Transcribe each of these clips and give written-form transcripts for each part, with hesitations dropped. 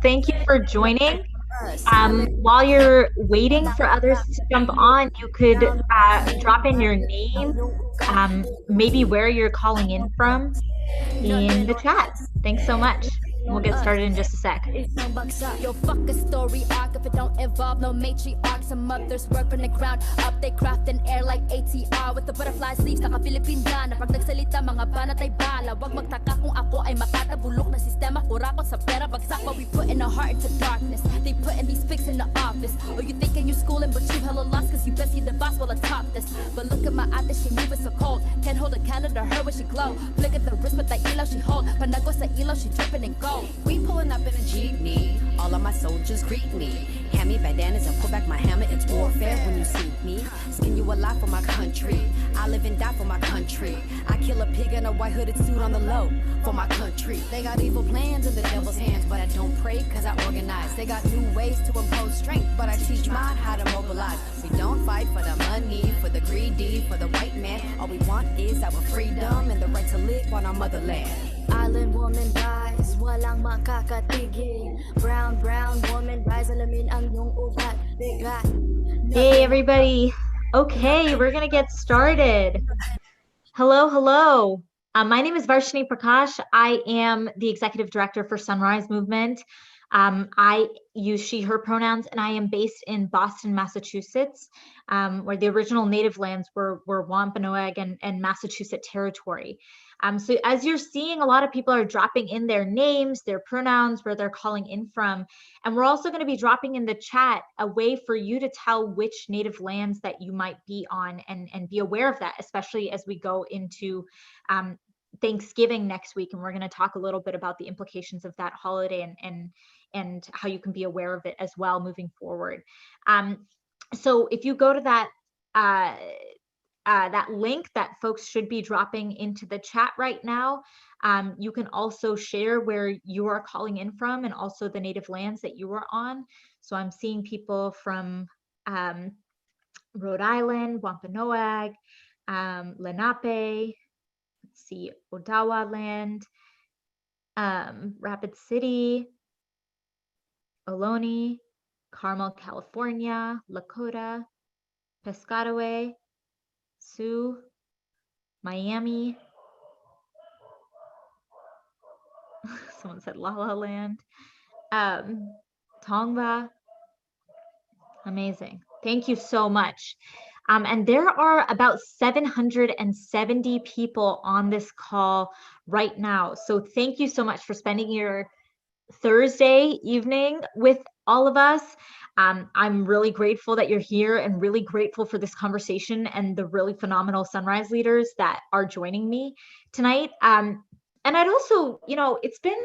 Thank you for joining. While you're waiting for others to jump on, you could drop in your name, maybe where you're calling in from in the chat. Thanks so much. We'll get started in just a sec. Yo, fuck a story arc if it don't involve no matriarch. Some mothers work from the ground up, they craft an air like ATR with the butterfly sleeves, naka-Philippine na pag nagsalita mga banat ay bala. Wag magtaka kung ako ay makatabulok na sistema, kurakot sa pera bagsak, but we put in our heart into darkness. They put in these pigs in the office. Or you thinking you schooling but you hella lost cause you best see the boss while I top this. But look at my ate, she moving so cold, can't hold a candle to her when she glow. Flick at the wrist with that ilaw she hold, panagwa sa ilaw she dripping in gold. We pulling up in a jeepney, all of my soldiers greet me. Hand me bandanas and pull back my hammer, it's warfare when you see me. Skin you alive for my country, I live and die for my country. I kill a pig in a white hooded suit on the low for my country. They got evil plans in the devil's hands, but I don't pray cause I organize. They got new ways to impose strength, but I teach mine how to mobilize. We don't fight for the money, for the greedy, for the white man. All we want is our freedom and the right to live on our motherland. Island woman rise, walang makakatigil. Brown woman rise, alamin ang iyong ugat. Bigat. Hey everybody. Okay, we're gonna get started. Hello. My name is Varshini Prakash. I am the Executive Director for Sunrise Movement. I use she, her pronouns, and I am based in Boston, Massachusetts, where the original native lands were Wampanoag and Massachusetts territory. So as you're seeing, a lot of people are dropping in their names, their pronouns, where they're calling in from. And we're also going to be dropping in the chat a way for you to tell which native lands that you might be on and be aware of that, especially as we go into Thanksgiving next week. And we're going to talk a little bit about the implications of that holiday and how you can be aware of it as well moving forward. So if you go to that link that folks should be dropping into the chat right now, you can also share where you are calling in from and also the native lands that you are on. So I'm seeing people from Rhode Island, Wampanoag, Lenape, let's see, Odawa land, Rapid City, Ohlone, Carmel, California, Lakota, Piscataway, Sioux, Miami. Someone said La La Land. Tongva. Amazing. Thank you so much. And there are about 770 people on this call right now. So thank you so much for spending your Thursday evening with all of us. I'm really grateful that you're here and really grateful for this conversation and the really phenomenal Sunrise leaders that are joining me tonight. And I'd also, it's been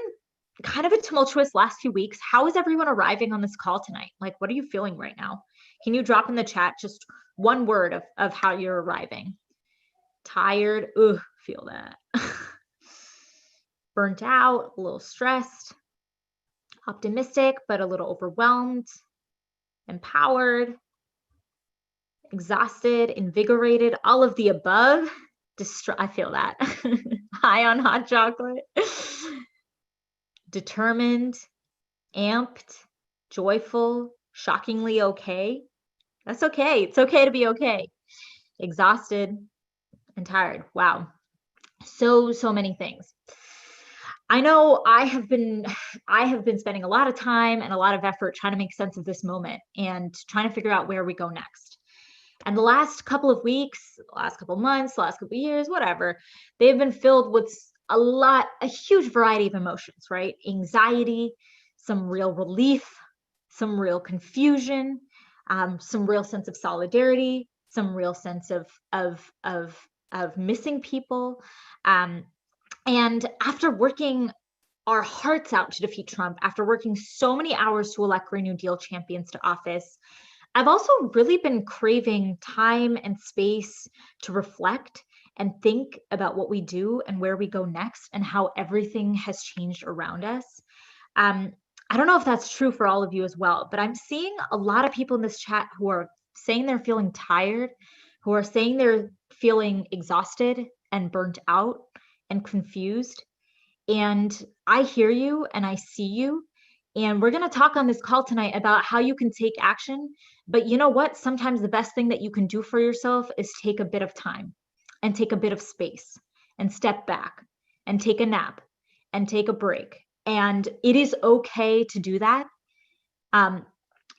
kind of a tumultuous last few weeks. How is everyone arriving on this call tonight? Like, what are you feeling right now? Can you drop in the chat just one word of how you're arriving? Tired? Ugh, feel that. Burnt out, a little stressed, optimistic, but a little overwhelmed, empowered, exhausted, invigorated, all of the above. I feel that. High on hot chocolate. Determined, amped, joyful, shockingly okay. That's okay. It's okay to be okay. Exhausted and tired. Wow. So many things. I know I have been spending a lot of time and a lot of effort trying to make sense of this moment and trying to figure out where we go next. And the last couple of weeks, the last couple of months, the last couple of years, whatever, they've been filled with a huge variety of emotions, right? Anxiety, some real relief, some real confusion, some real sense of solidarity, some real sense of missing people. And after working our hearts out to defeat Trump, after working so many hours to elect Green New Deal champions to office, I've also really been craving time and space to reflect and think about what we do and where we go next and how everything has changed around us. I don't know if that's true for all of you as well, but I'm seeing a lot of people in this chat who are saying they're feeling tired, who are saying they're feeling exhausted and burnt out and confused. And I hear you and I see you. And we're going to talk on this call tonight about how you can take action. But you know what? Sometimes the best thing that you can do for yourself is take a bit of time and take a bit of space and step back and take a nap and take a break. And it is okay to do that.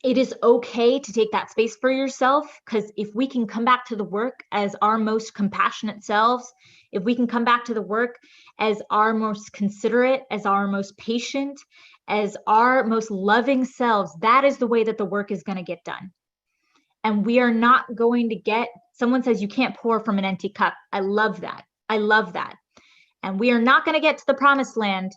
It is okay to take that space for yourself, because if we can come back to the work as our most compassionate selves, if we can come back to the work as our most considerate, as our most patient, as our most loving selves, that is the way that the work is going to get done. And we are not going to get, someone says you can't pour from an empty cup. I love that. I love that. And we are not going to get to the promised land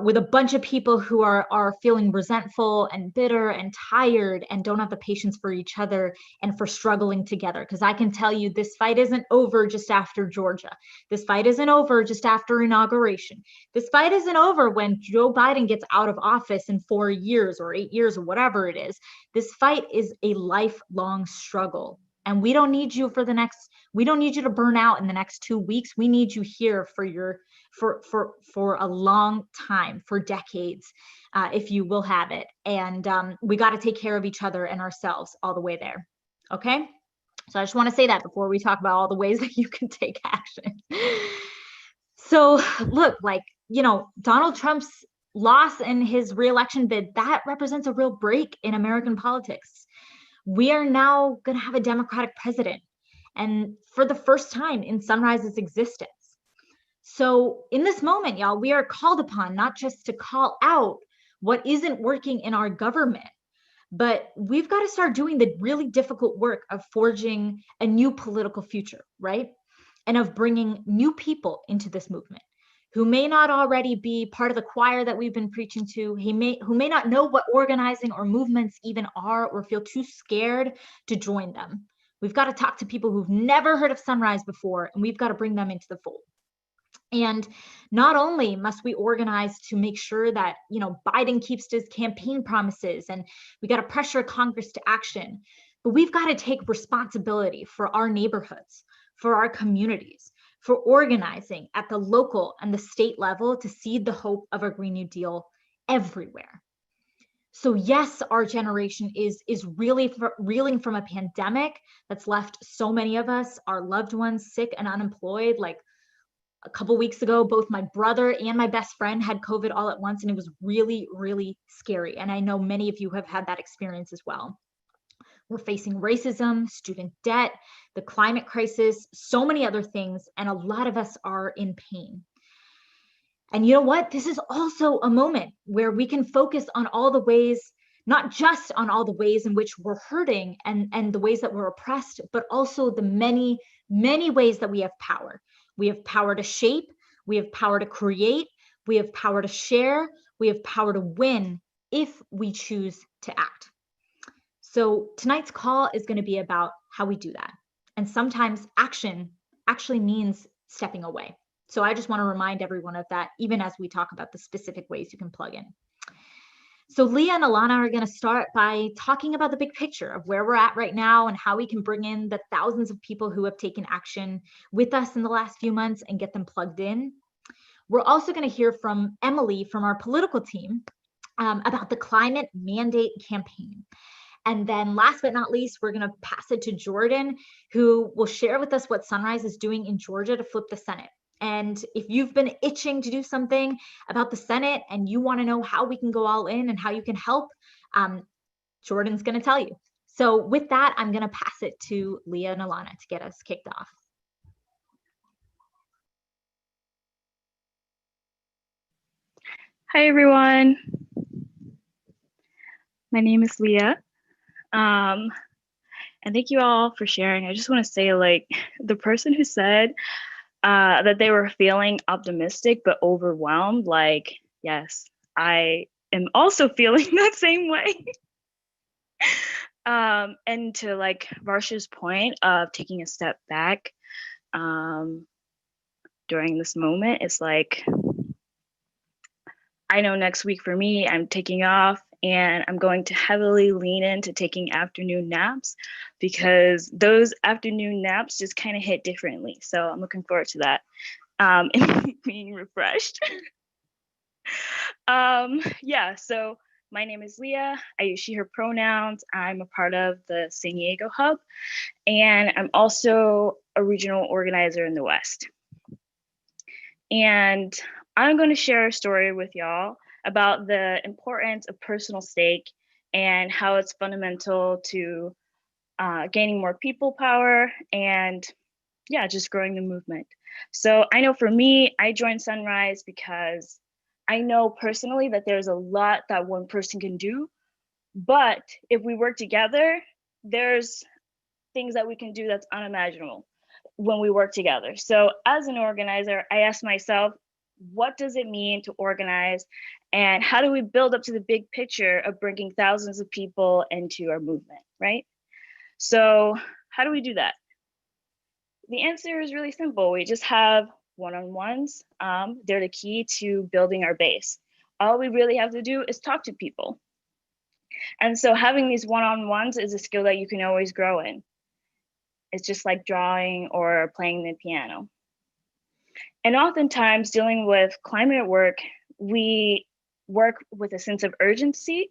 with a bunch of people who are feeling resentful and bitter and tired and don't have the patience for each other and for struggling together. Because I can tell you, this fight isn't over just after Georgia. This fight isn't over just after inauguration. This fight isn't over when Joe Biden gets out of office in 4 years or 8 years or whatever it is. This fight is a lifelong struggle. And we don't need you we don't need you to burn out in the next 2 weeks. We need you here for a long time, for decades, if you will have it. And we got to take care of each other and ourselves all the way there. Okay. So I just want to say that before we talk about all the ways that you can take action. So look, Donald Trump's loss in his reelection bid, that represents a real break in American politics. We are now going to have a Democratic president, and for the first time in Sunrise's existence. So in this moment, y'all, we are called upon not just to call out what isn't working in our government, but we've got to start doing the really difficult work of forging a new political future, right? And of bringing new people into this movement who may not already be part of the choir that we've been preaching to, who may not know what organizing or movements even are, or feel too scared to join them. We've got to talk to people who've never heard of Sunrise before, and we've got to bring them into the fold. And not only must we organize to make sure that, Biden keeps his campaign promises, and we got to pressure Congress to action, but we've got to take responsibility for our neighborhoods, for our communities, for organizing at the local and the state level to seed the hope of a Green New Deal everywhere. So yes, our generation is really reeling from a pandemic that's left so many of us, our loved ones, sick and unemployed. Like a couple weeks ago, both my brother and my best friend had COVID all at once, and it was really, really scary. And I know many of you have had that experience as well. We're facing racism, student debt, the climate crisis, so many other things, and a lot of us are in pain. And you know what? This is also a moment where we can focus on all the ways, not just on all the ways in which we're hurting and the ways that we're oppressed, but also the many, many ways that we have power. We have power to shape, we have power to create, we have power to share, we have power to win if we choose to act. So tonight's call is going to be about how we do that. And sometimes action actually means stepping away. So I just want to remind everyone of that, even as we talk about the specific ways you can plug in. So Leah and Alana are going to start by talking about the big picture of where we're at right now and how we can bring in the thousands of people who have taken action with us in the last few months and get them plugged in. We're also going to hear from Emily from our political team about the climate mandate campaign. And then last but not least, we're going to pass it to Jordan, who will share with us what Sunrise is doing in Georgia to flip the Senate. And if you've been itching to do something about the Senate and you want to know how we can go all in and how you can help, Jordan's going to tell you. So with that, I'm going to pass it to Leah and Alana to get us kicked off. Hi, everyone. My name is Leah. And thank you all for sharing. I just want to say, the person who said that they were feeling optimistic but overwhelmed, yes, I am also feeling that same way. And to Varsha's point of taking a step back during this moment, it's I know next week for me, I'm taking off and I'm going to heavily lean into taking afternoon naps because those afternoon naps just kind of hit differently. So I'm looking forward to that and being refreshed. Yeah, so my name is Leah. I use she, her pronouns. I'm a part of the San Diego Hub, and I'm also a regional organizer in the West. And I'm going to share a story with y'all about the importance of personal stake and how it's fundamental to gaining more people power and, yeah, just growing the movement. So I know for me, I joined Sunrise because I know personally that there's a lot that one person can do, but if we work together, there's things that we can do that's unimaginable when we work together. So as an organizer, I asked myself, what does it mean to organize? And how do we build up to the big picture of bringing thousands of people into our movement, right? So how do we do that? The answer is really simple. We just have one-on-ones. They're the key to building our base. All we really have to do is talk to people. And so having these one-on-ones is a skill that you can always grow in. It's just like drawing or playing the piano. And oftentimes dealing with climate work, we work with a sense of urgency,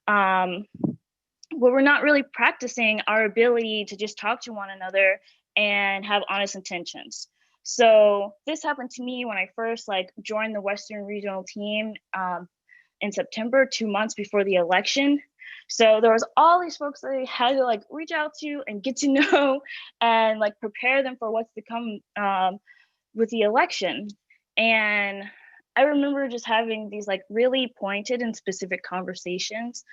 where we're not really practicing our ability to just talk to one another and have honest intentions. So this happened to me when I first joined the Western Regional team in September, 2 months before the election. So there was all these folks that I had to reach out to and get to know and prepare them for what's to come with the election. And I remember just having these really pointed and specific conversations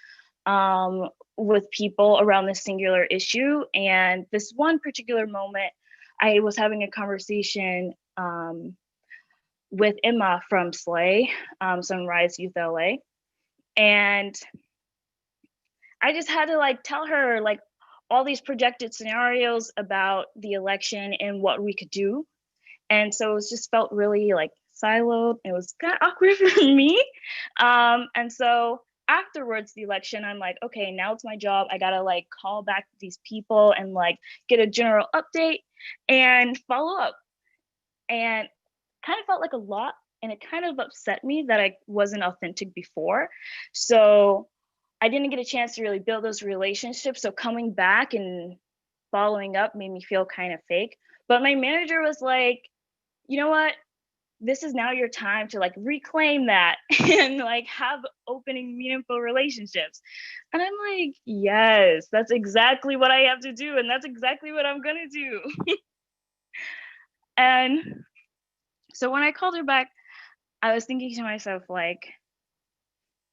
with people around this singular issue. And this one particular moment, I was having a conversation with Irma from SLAY, Sunrise Youth LA. And I just had to tell her all these projected scenarios about the election and what we could do. And so it was just felt really siloed. It was kind of awkward for me. And so afterwards the election, I'm like, okay, now it's my job. I gotta call back these people and get a general update and follow up. And kind of felt like a lot, and it kind of upset me that I wasn't authentic before. So I didn't get a chance to really build those relationships. So coming back and following up made me feel kind of fake. But my manager was like, you know what? This is now your time to reclaim that and have opening, meaningful relationships. And I'm like, yes, that's exactly what I have to do. And that's exactly what I'm gonna do. And so when I called her back, I was thinking to myself,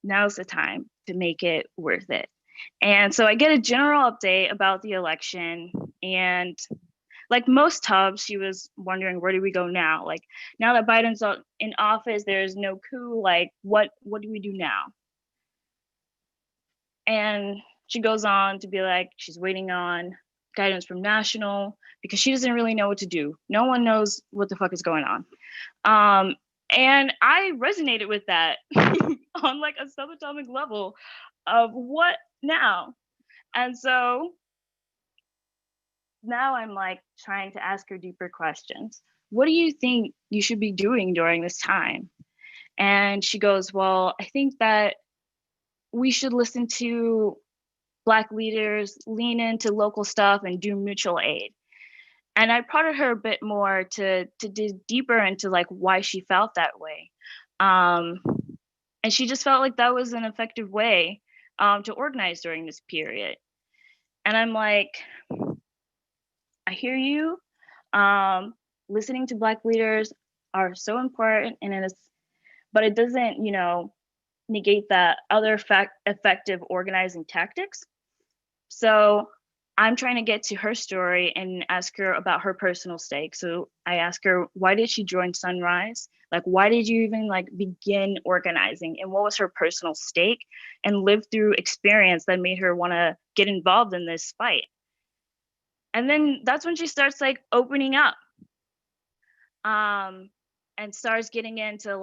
now's the time to make it worth it. And so I get a general update about the election, and like most Tubbs, she was wondering, where do we go now? Now that Biden's in office, there's no coup, what do we do now? And she goes on to be she's waiting on guidance from national because she doesn't really know what to do. No one knows what the fuck is going on. And I resonated with that on a subatomic level of what now? And so now I'm trying to ask her deeper questions. What do you think you should be doing during this time? And she goes, well, I think that we should listen to Black leaders, lean into local stuff and do mutual aid. And I prodded her a bit more to dig deeper into why she felt that way. And she just felt like that was an effective way to organize during this period. And I'm like, I hear you. Listening to Black leaders are so important, but it doesn't, negate that other effective organizing tactics. So I'm trying to get to her story and ask her about her personal stake. So I ask her, why did she join Sunrise? Why did you even begin organizing? And what was her personal stake and live through experience that made her want to get involved in this fight? And then that's when she starts opening up and starts getting into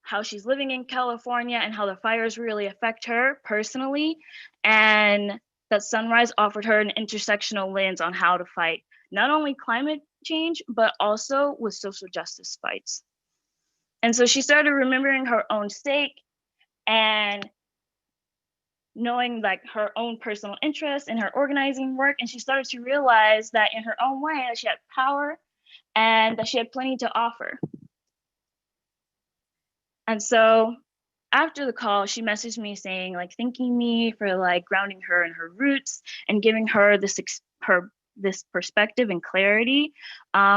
how she's living in California and how the fires really affect her personally, and that Sunrise offered her an intersectional lens on how to fight not only climate change, but also with social justice fights. And so she started remembering her own stake and knowing like her own personal interests and her organizing work. And she started to realize that in her own way that she had power and that she had plenty to offer. And so after the call, she messaged me saying like thanking me for like grounding her in her roots and giving her this perspective and clarity,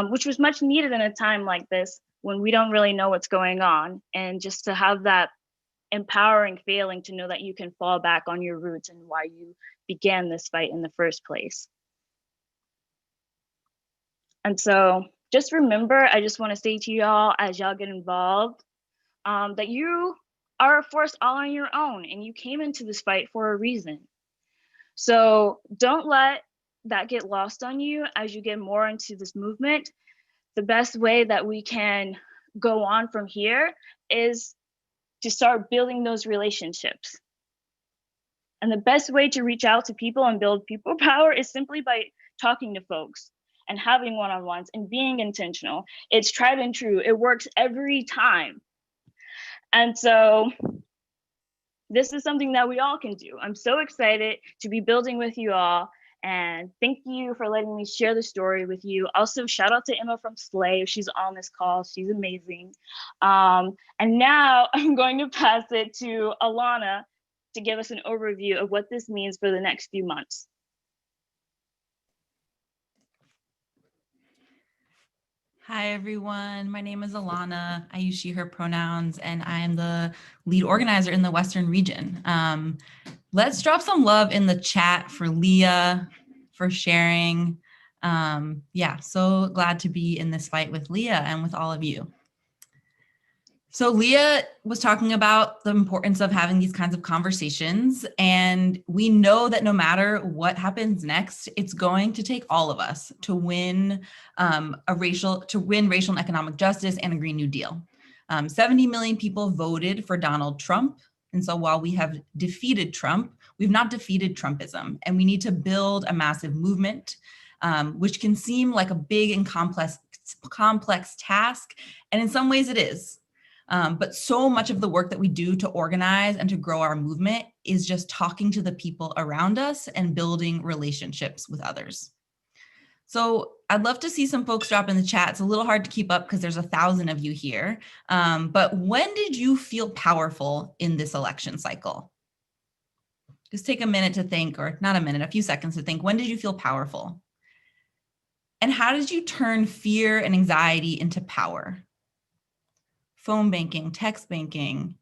which was much needed in a time like this when we don't really know what's going on, and just to have that empowering feeling to know that you can fall back on your roots and why you began this fight in the first place. And so just remember, I just want to say to y'all as y'all get involved, that you are a force all on your own and you came into this fight for a reason. So don't let that get lost on you as you get more into this movement. The best way that we can go on from here is to start building those relationships. And the best way to reach out to people and build people power is simply by talking to folks and having one-on-ones and being intentional. It's tried and true. It works every time. And so this is something that we all can do. I'm so excited to be building with you all. And thank you for letting me share the story with you. Also, shout out to Emma from Slay. She's on this call. She's amazing. And now I'm going to pass it to Alana to give us an overview of what this means for the next few months. Hi, everyone. My name is Alana. I use she, her pronouns, and I am the lead organizer in the Western region. Let's drop some love in the chat for Leah, for sharing. Yeah, so glad to be in this fight with Leah and with all of you. So Leah was talking about the importance of having these kinds of conversations, and we know that no matter what happens next, it's going to take all of us to win racial and economic justice and a Green New Deal. 70 million people voted for Donald Trump, and so while we have defeated Trump, we've not defeated Trumpism, and we need to build a massive movement, which can seem like a big and complex task, and in some ways it is. But so much of the work that we do to organize and to grow our movement is just talking to the people around us and building relationships with others. So I'd love to see some folks drop in the chat. It's a little hard to keep up because there's 1,000 of you here. But when did you feel powerful in this election cycle? Just take a minute to think, or not a minute, a few seconds to think, when did you feel powerful? And how did you turn fear and anxiety into power? Phone banking, text banking,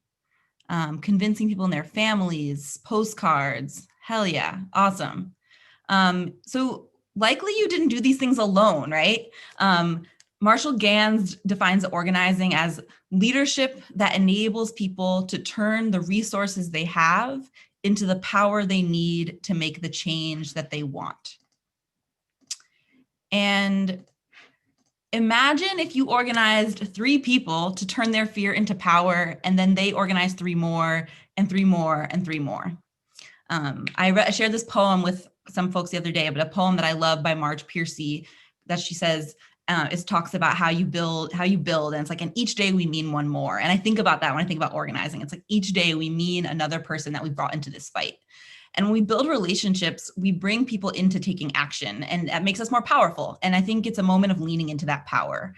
convincing people in their families, postcards, hell yeah, awesome. So likely you didn't do these things alone, right? Marshall Gans defines organizing as leadership that enables people to turn the resources they have into the power they need to make the change that they want. And imagine if you organized 3 people to turn their fear into power, and then they organized 3 more and 3 more and 3 more. I shared this poem with some folks the other day, but a poem that I love by Marge Piercy that she says, it talks about how you build, and it's like, and each day we mean one more. And I think about that when I think about organizing. It's like each day we mean another person that we brought into this fight. And when we build relationships, we bring people into taking action, and that makes us more powerful. And I think it's a moment of leaning into that power.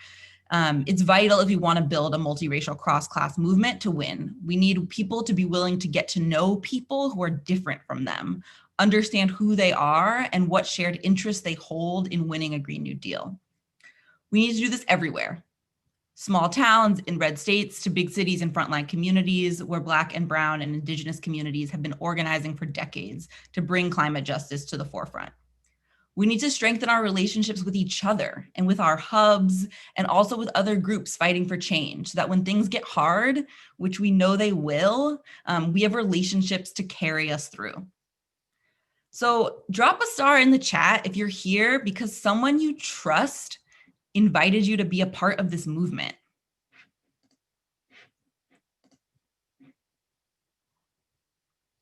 It's vital if we want to build a multiracial cross-class movement to win. We need people to be willing to get to know people who are different from them, understand who they are and what shared interests they hold in winning a Green New Deal. We need to do this everywhere. Small towns in red states to big cities and frontline communities where Black and Brown and Indigenous communities have been organizing for decades to bring climate justice to the forefront. We need to strengthen our relationships with each other and with our hubs and also with other groups fighting for change so that when things get hard, which we know they will, we have relationships to carry us through. So drop a star in the chat if you're here because someone you trust invited you to be a part of this movement.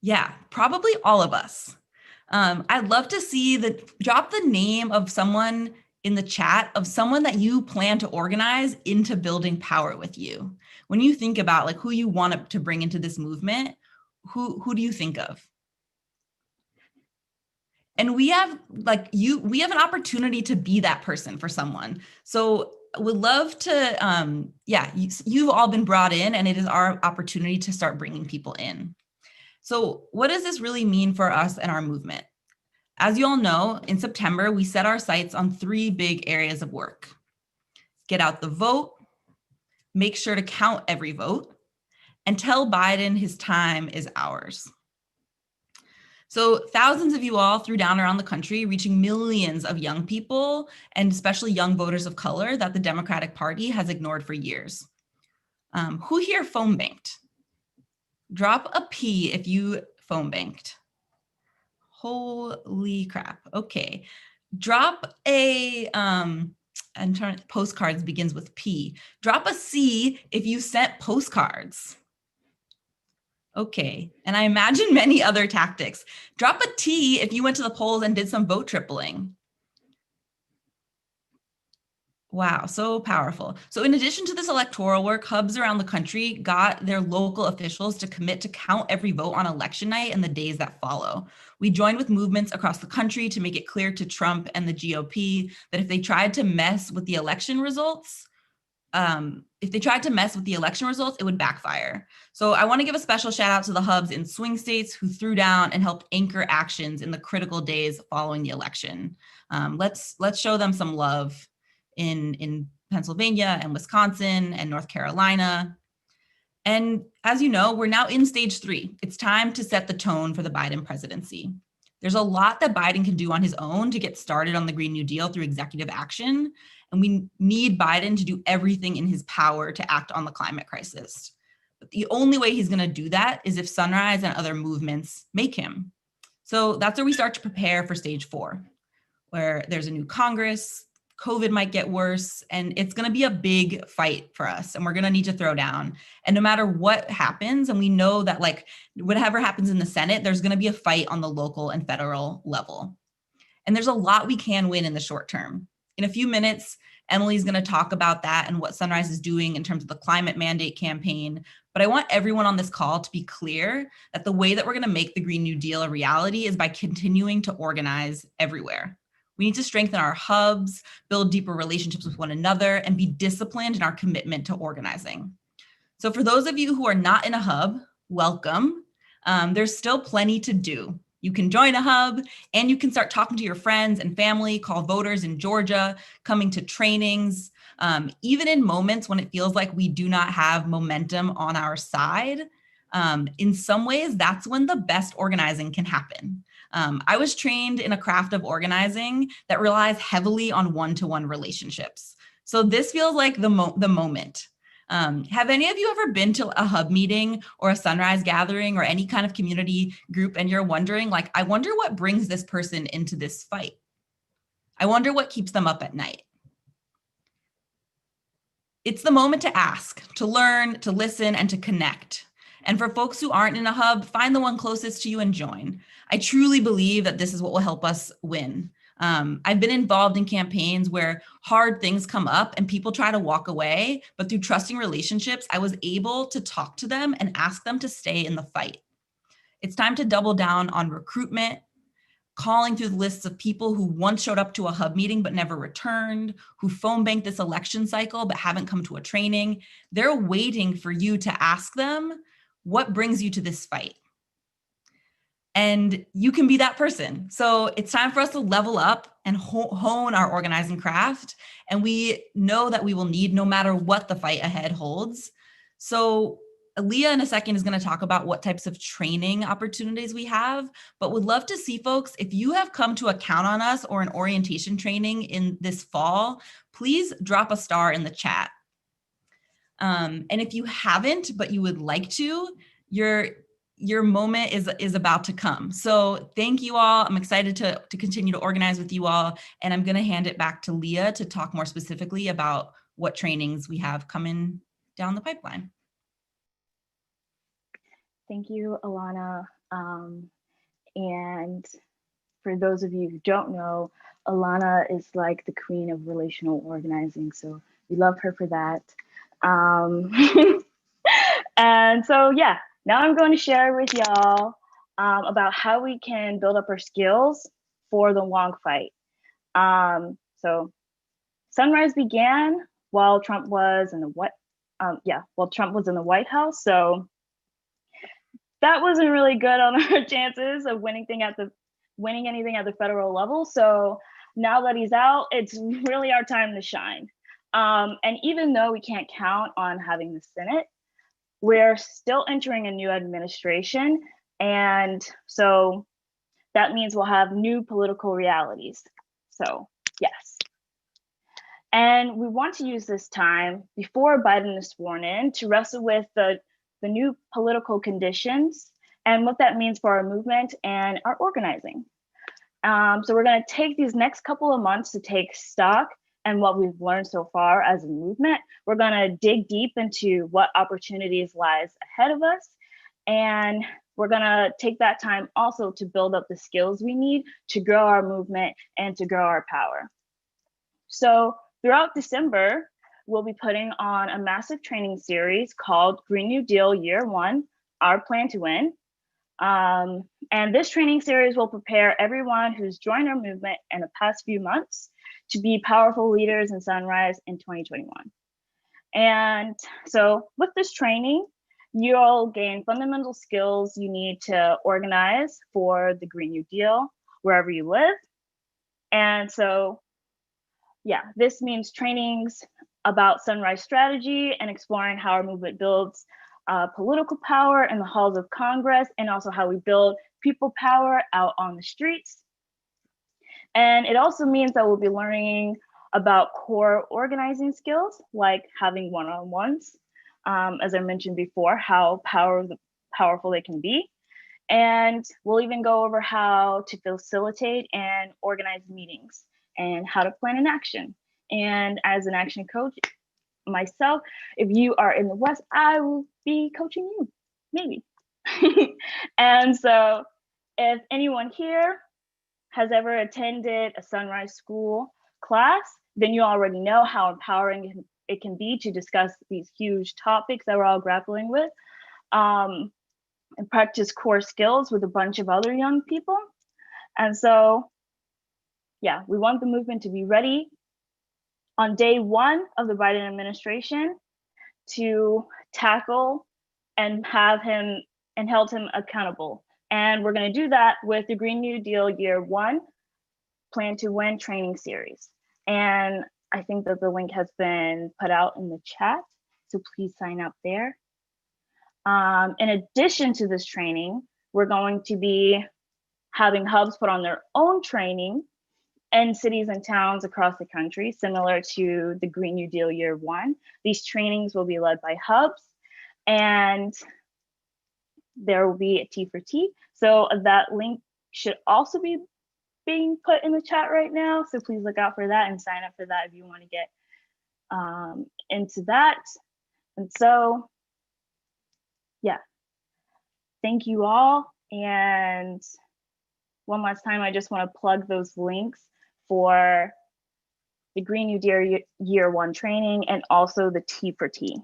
Yeah, probably all of us. I'd love to see drop the name of someone in the chat of someone that you plan to organize into building power with you. When you think about like who you want to bring into this movement, who do you think of? And we have an opportunity to be that person for someone. So would love to, you've all been brought in, and it is our opportunity to start bringing people in. So what does this really mean for us and our movement? As you all know, in September, we set our sights on 3 big areas of work. Get out the vote, make sure to count every vote, and tell Biden his time is ours. So thousands of you all threw down around the country, reaching millions of young people, and especially young voters of color that the Democratic Party has ignored for years. Who here phone banked? Drop a P if you phone banked. Holy crap. Okay. Drop a, postcards begins with P. Drop a C if you sent postcards. Okay. And I imagine many other tactics. Drop a T if you went to the polls and did some vote tripling. Wow, so powerful. So in addition to this electoral work, hubs around the country got their local officials to commit to count every vote on election night and the days that follow. We joined with movements across the country to make it clear to Trump and the GOP that if they tried to mess with the election results, it would backfire. So I want to give a special shout out to the hubs in swing states who threw down and helped anchor actions in the critical days following the election. Let's show them some love in Pennsylvania and Wisconsin and North Carolina. And as you know, we're now in stage 3. It's time to set the tone for the Biden presidency. There's a lot that Biden can do on his own to get started on the Green New Deal through executive action. And we need Biden to do everything in his power to act on the climate crisis. But the only way he's going to do that is if Sunrise and other movements make him. So that's where we start to prepare for stage 4, where there's a new Congress, COVID might get worse, and it's going to be a big fight for us, and we're going to need to throw down. And no matter what happens, and we know that like whatever happens in the Senate, there's going to be a fight on the local and federal level. And there's a lot we can win in the short term. In a few minutes, Emily's going to talk about that and what Sunrise is doing in terms of the climate mandate campaign. But I want everyone on this call to be clear that the way that we're going to make the Green New Deal a reality is by continuing to organize everywhere. We need to strengthen our hubs, build deeper relationships with one another, and be disciplined in our commitment to organizing. So for those of you who are not in a hub, welcome. There's still plenty to do. You can join a hub, and you can start talking to your friends and family, call voters in Georgia, coming to trainings, even in moments when it feels like we do not have momentum on our side. In some ways, that's when the best organizing can happen. I was trained in a craft of organizing that relies heavily on one-to-one relationships. So this feels like the moment. Have any of you ever been to a hub meeting or a Sunrise gathering or any kind of community group and you're wondering, like, I wonder what brings this person into this fight? I wonder what keeps them up at night. It's the moment to ask, to learn, to listen, and to connect. And for folks who aren't in a hub, find the one closest to you and join. I truly believe that this is what will help us win. I've been involved in campaigns where hard things come up and people try to walk away, but through trusting relationships, I was able to talk to them and ask them to stay in the fight. It's time to double down on recruitment, calling through the lists of people who once showed up to a hub meeting but never returned, who phone banked this election cycle but haven't come to a training. They're waiting for you to ask them, what brings you to this fight? And you can be that person. So it's time for us to level up and hone our organizing craft. And we know that we will need no matter what the fight ahead holds. So Leah in a second is going to talk about what types of training opportunities we have, but would love to see folks, if you have come to a Count on Us or an orientation training in this fall, please drop a star in the chat. And if you haven't, but you would like to, your moment is about to come. So thank you all. I'm excited to continue to organize with you all. And I'm going to hand it back to Leah to talk more specifically about what trainings we have coming down the pipeline. Thank you, Alana. And for those of you who don't know, Alana is like the queen of relational organizing, so we love her for that. And so, yeah, now I'm going to share with y'all about how we can build up our skills for the long fight. So Sunrise began while Trump was in the White House. So that wasn't really good on our chances of winning anything at the federal level. So now that he's out, it's really our time to shine. And even though we can't count on having the Senate, we're still entering a new administration. And so that means we'll have new political realities. So yes. And we want to use this time before Biden is sworn in to wrestle with the new political conditions and what that means for our movement and our organizing. So we're going to take these next couple of months to take stock and what we've learned so far as a movement. We're going to dig deep into what opportunities lies ahead of us. And we're going to take that time also to build up the skills we need to grow our movement and to grow our power. So throughout December, we'll be putting on a massive training series called Green New Deal Year One, Our Plan to Win. And this training series will prepare everyone who's joined our movement in the past few months to be powerful leaders in Sunrise in 2021. And so with this training, you'll gain fundamental skills you need to organize for the Green New Deal wherever you live. And so, yeah, this means trainings about Sunrise strategy and exploring how our movement builds political power in the halls of Congress, and also how we build people power out on the streets. And it also means that we'll be learning about core organizing skills, like having one-on-ones, as I mentioned before, how powerful they can be. And we'll even go over how to facilitate and organize meetings and how to plan an action. And as an action coach myself, if you are in the West, I will be coaching you, maybe. And so if anyone here has ever attended a Sunrise School class, then you already know how empowering it can be to discuss these huge topics that we're all grappling with, and practice core skills with a bunch of other young people. And so, yeah, we want the movement to be ready on day one of the Biden administration to tackle and hold him accountable. And we're going to do that with the Green New Deal Year One Plan to Win training series. And I think that the link has been put out in the chat, so please sign up there. In addition to this training, we're going to be having hubs put on their own training in cities and towns across the country, similar to the Green New Deal Year One. These trainings will be led by hubs, and there will be a T for T. So that link should also be being put in the chat right now. So please look out for that and sign up for that if you want to get into that. And so, yeah, thank you all. And one last time, I just want to plug those links for the Green New Deal Year One training and also the T for T.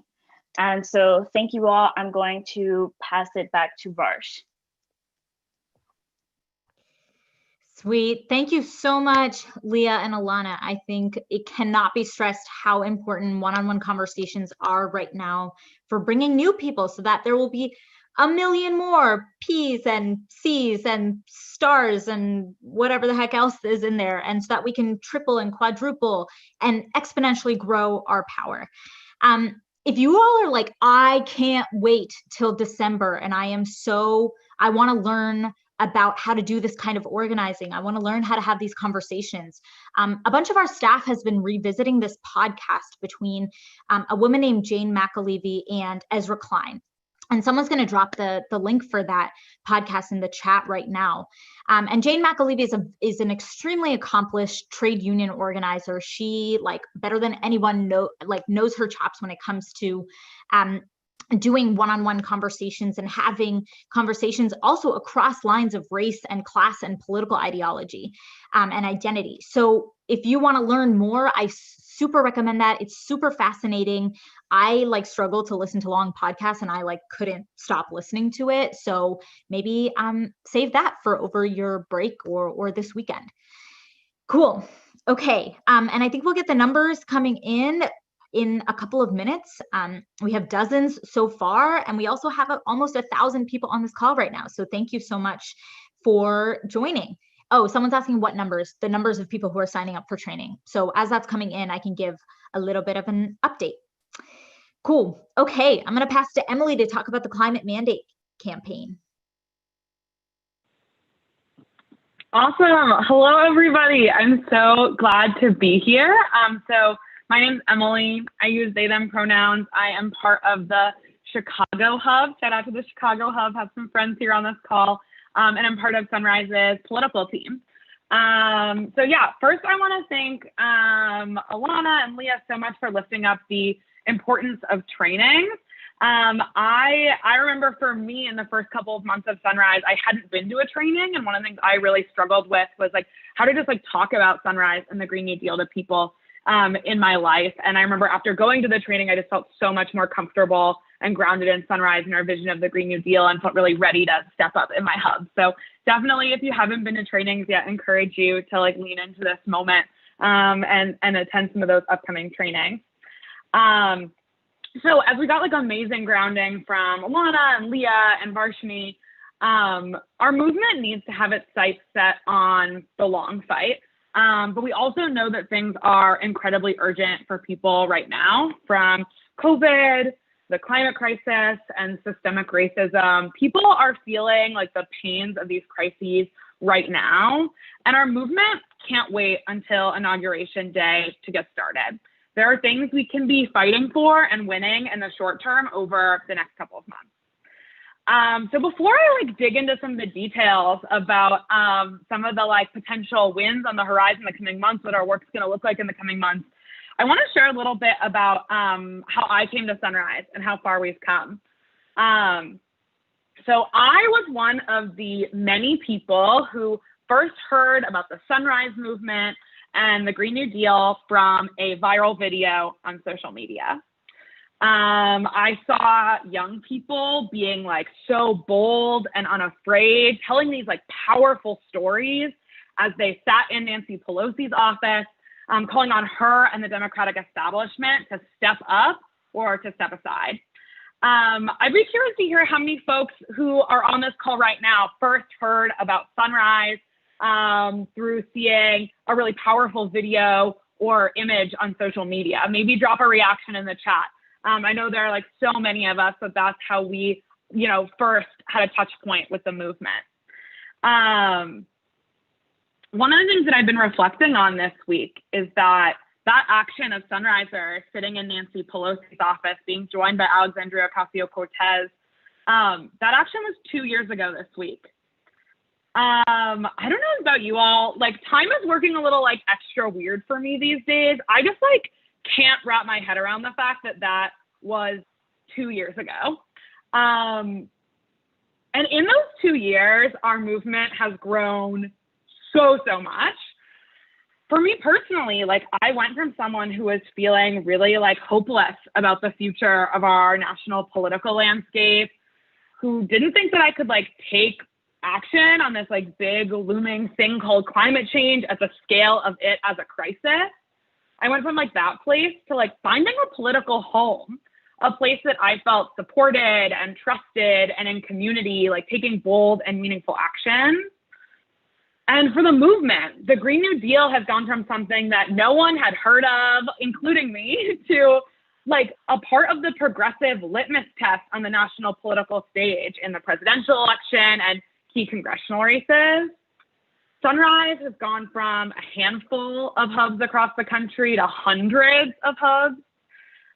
And so thank you all. I'm going to pass it back to Varsh. Sweet. Thank you so much, Leah and Alana. I think it cannot be stressed how important one-on-one conversations are right now for bringing new people, so that there will be a million more P's and C's and stars and whatever the heck else is in there, and so that we can triple and quadruple and exponentially grow our power. If you all are like, I can't wait till December, and I want to learn about how to do this kind of organizing. I want to learn how to have these conversations. A bunch of our staff has been revisiting this podcast between a woman named Jane McAlevey and Ezra Klein. And someone's going to drop the link for that podcast in the chat right now. And Jane McAlevey is an extremely accomplished trade union organizer. She, like, better than anyone knows her chops when it comes to doing one-on-one conversations and having conversations also across lines of race and class and political ideology and identity. So if you want to learn more, I super recommend that. It's super fascinating. I struggle to listen to long podcasts, and I couldn't stop listening to it. So maybe save that for over your break or this weekend. Cool. Okay. And I think we'll get the numbers coming in a couple of minutes. We have dozens so far, and we also have almost 1,000 people on this call right now. So thank you so much for joining. Oh, someone's asking what numbers, the numbers of people who are signing up for training. So as that's coming in, I can give a little bit of an update. Cool. Okay. I'm going to pass to Emily to talk about the climate mandate campaign. Awesome. Hello, everybody. I'm so glad to be here. So my name's Emily. I use they, them pronouns. I am part of the Chicago Hub. Shout out to the Chicago Hub. Have some friends here on this call. And I'm part of Sunrise's political team. So yeah, first I want to thank Alana and Leah so much for lifting up the importance of training. I remember for me in the first couple of months of Sunrise, I hadn't been to a training. And one of the things I really struggled with was how to just talk about Sunrise and the Green New Deal to people in my life. And I remember after going to the training, I just felt so much more comfortable and grounded in Sunrise and our vision of the Green New Deal, and felt really ready to step up in my hub. So definitely, if you haven't been to trainings yet, encourage you to lean into this moment and attend some of those upcoming trainings. So as we got amazing grounding from Alana and Leah and Varshini, our movement needs to have its sights set on the long fight. But we also know that things are incredibly urgent for people right now, from COVID, the climate crisis, and systemic racism. People are feeling the pains of these crises right now, and our movement can't wait until Inauguration Day to get started. There are things we can be fighting for and winning in the short term over the next couple of months. So before I dig into some of the details about some of the potential wins on the horizon in the coming months, what our work's going to look like in the coming months, I want to share a little bit about how I came to Sunrise and how far we've come. So I was one of the many people who first heard about the Sunrise movement and the Green New Deal from a viral video on social media. I saw young people being so bold and unafraid, telling these powerful stories as they sat in Nancy Pelosi's office, calling on her and the Democratic establishment to step up or to step aside. I'd be curious to hear how many folks who are on this call right now first heard about Sunrise through seeing a really powerful video or image on social media. Maybe drop a reaction in the chat. I know there are so many of us, but that's how we, first had a touch point with the movement. One of the things that I've been reflecting on this week is that action of Sunrisers sitting in Nancy Pelosi's office, being joined by Alexandria Ocasio-Cortez, that action was 2 years ago this week. I don't know about you all, time is working a little extra weird for me these days. I just can't wrap my head around the fact that was 2 years ago. And in those 2 years, our movement has grown so much. For me personally, I went from someone who was feeling really hopeless about the future of our national political landscape, who didn't think that I could take action on this big looming thing called climate change at the scale of it as a crisis. I went from that place to finding a political home, a place that I felt supported and trusted and in community, taking bold and meaningful action. And for the movement, the Green New Deal has gone from something that no one had heard of, including me, to a part of the progressive litmus test on the national political stage in the presidential election and key congressional races. Sunrise has gone from a handful of hubs across the country to hundreds of hubs.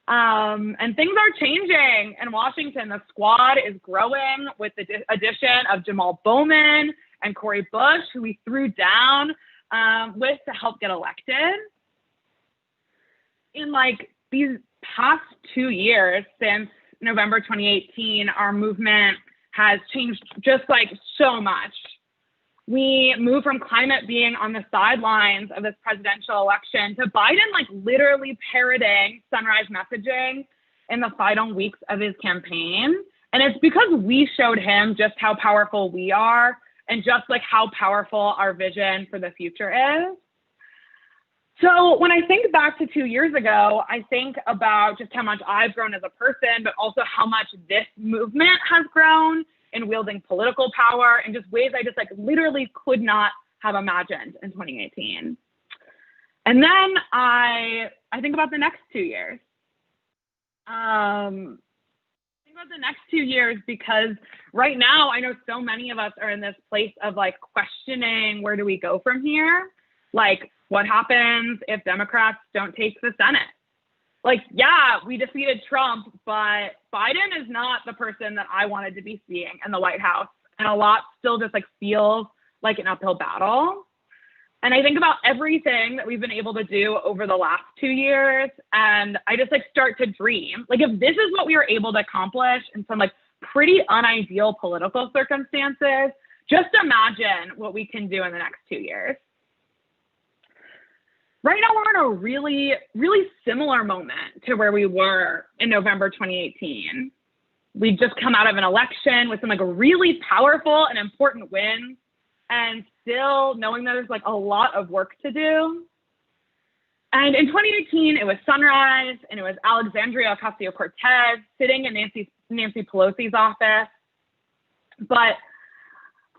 And things are changing in Washington. The squad is growing with the addition of Jamal Bowman and Cori Bush, who we threw down with to help get elected. In these past 2 years since November 2018, our movement has changed just like so much. We moved from climate being on the sidelines of this presidential election to Biden like literally parroting sunrise messaging in the final weeks of his campaign. And it's because we showed him just how powerful we are and just like how powerful our vision for the future is. So when I think back to 2 years ago, I think about just how much I've grown as a person, but also how much this movement has grown in wielding political power in just ways I just like literally could not have imagined in 2018. And then I think about the next 2 years. Think about the next 2 years because right now I know so many of us are in this place of like questioning, where do we go from here? Like, what happens if Democrats don't take the Senate? Like, yeah, we defeated Trump, but Biden is not the person that I wanted to be seeing in the White House. And a lot still just like feels like an uphill battle. And I think about everything that we've been able to do over the last 2 years. And I just like start to dream, like if this is what we were able to accomplish in some like pretty unideal political circumstances, just imagine what we can do in the next 2 years. Right now, we're in a really, really similar moment to where we were in November 2018. We've just come out of an election with some like really powerful and important wins, and still knowing that there's like a lot of work to do. And in 2018, it was Sunrise, and it was Alexandria Ocasio-Cortez sitting in Nancy Pelosi's office. But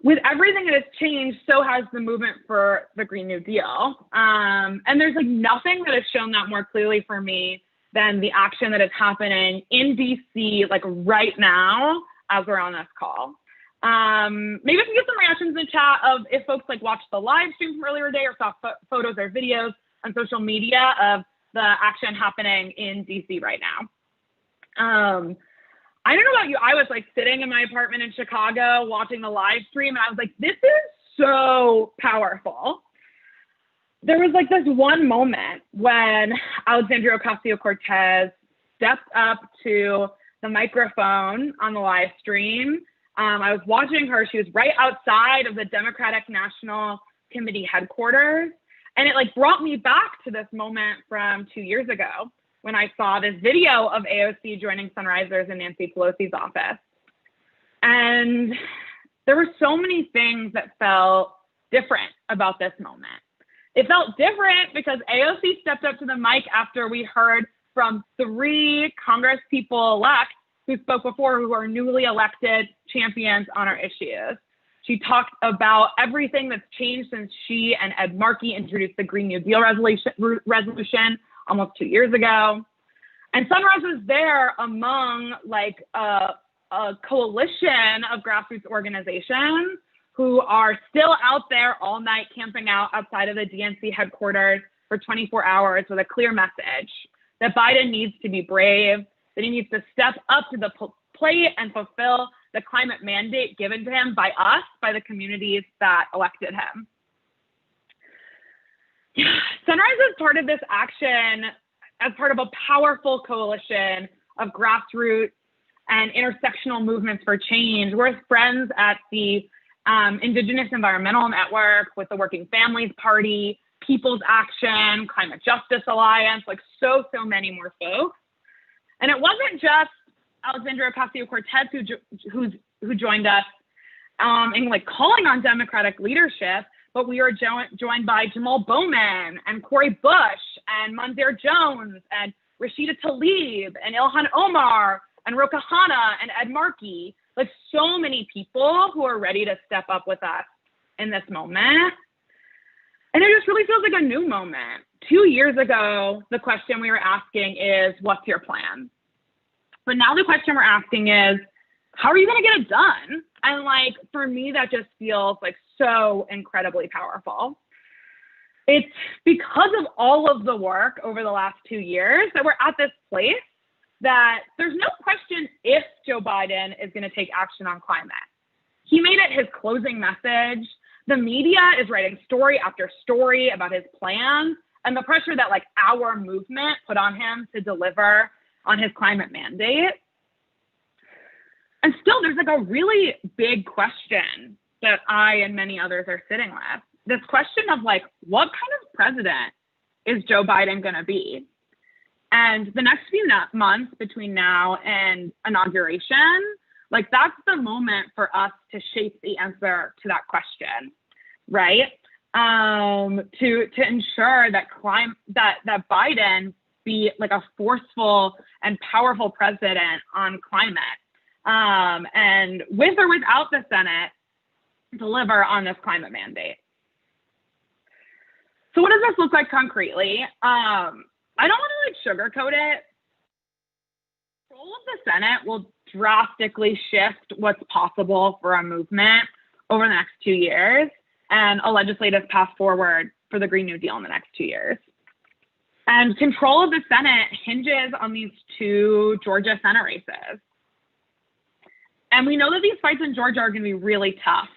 with everything that has changed, so has the movement for the Green New Deal. And there's like nothing that has shown that more clearly for me than the action that is happening in DC, like right now, as we're on this call. Maybe we can get some reactions in the chat of if folks like watched the live stream from earlier today or saw photos or videos on social media of the action happening in DC right now. I don't know about you, I was like sitting in my apartment in Chicago watching the live stream, and I was like, this is so powerful. There was like this one moment when Alexandria Ocasio-Cortez stepped up to the microphone on the live stream. I was watching her. She was right outside of the Democratic National Committee headquarters. And it like brought me back to this moment from 2 years ago when I saw this video of AOC joining Sunrisers in Nancy Pelosi's office. And there were so many things that felt different about this moment. It felt different because AOC stepped up to the mic after we heard from 3 Congress people-elect who spoke before, who are newly elected champions on our issues. She talked about everything that's changed since she and Ed Markey introduced the Green New Deal resolution almost 2 years ago. And Sunrise was there among like a coalition of grassroots organizations who are still out there all night camping out outside of the DNC headquarters for 24 hours with a clear message that Biden needs to be brave, that he needs to step up to the plate and fulfill the climate mandate given to him by us, by the communities that elected him. Sunrise is part of this action as part of a powerful coalition of grassroots and intersectional movements for change. We're friends at the Indigenous Environmental Network, with the Working Families Party, People's Action, Climate Justice Alliance, like so many more folks. And it wasn't just Alexandria Ocasio-Cortez who joined us in like calling on Democratic leadership, but we were joined by Jamal Bowman and Cori Bush and Manzar Jones and Rashida Tlaib and Ilhan Omar and Roka Hanna and Ed Markey, like so many people who are ready to step up with us in this moment. And it just really feels like a new moment. 2 years ago, the question we were asking is, what's your plan? But now the question we're asking is, how are you going to get it done? And like, for me, that just feels like so incredibly powerful. It's because of all of the work over the last 2 years that we're at this place that there's no question if Joe Biden is going to take action on climate. He made it his closing message. The media is writing story after story about his plans and the pressure that like our movement put on him to deliver on his climate mandate. And still, there's like a really big question that I and many others are sitting with. This question of like, what kind of president is Joe Biden going to be? And the next few months between now and inauguration, like that's the moment for us to shape the answer to that question, right? To ensure that that Biden be like a forceful and powerful president on climate, and with or without the Senate, deliver on this climate mandate. So what does this look like concretely? I don't want to like sugarcoat it. Control of the Senate will drastically shift what's possible for a movement over the next 2 years, and a legislative path forward for the Green New Deal in the next 2 years. And control of the Senate hinges on these 2 Georgia Senate races. And we know that these fights in Georgia are going to be really tough.